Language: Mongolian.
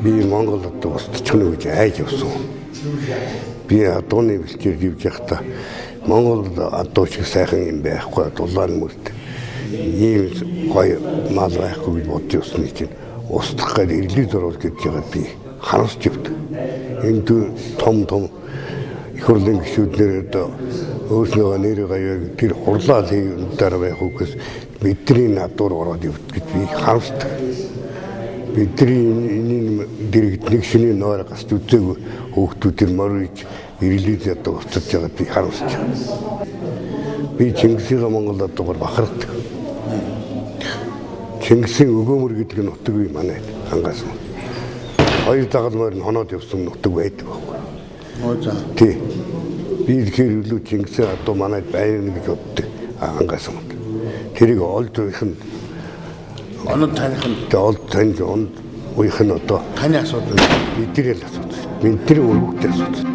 Би Монголд устчихна гэж айж явсан. Би адууны бэлчээр живж явахдаа Монголд адуу шиг сайхан юм байхгүй дулаан мөрт. Ийм гоё мал байхгүй гэж бодож явсны чинь устгах гээд ирлээ зурвал гэж байгаа би харамсч явд. Энд том их хурлын гишүүднэр одоо өөрснөө нэр гаяг тэр хурлаа хийх дараа байх үгээс бидний надуур ороод явд гэж би харамсдаг. Бидний энэ дэрэгд нэг шинэ нойр гасч үзээгүй хүүхдүүдээр морж ирлээ одоо уцаж байгаа би харамсч. Би Чингисийн Монголд дугаар бахархдаг. Чингисийн өгөөмөр гэдэг нутаг бий манай хангаас. Хоёр дагалмаар нь хоноод явсан нутаг байдаг байхгүй. Оо за. Тий. Би ихээр үлүү Чингисийн адуу манайд байна гэж боддог хангаас. Тэрийг олж их нь Онод таних нь олж таньж онд уйх нь одоо таны асуудал. бидний л асуудал. Бидний өргөдөө асуудал.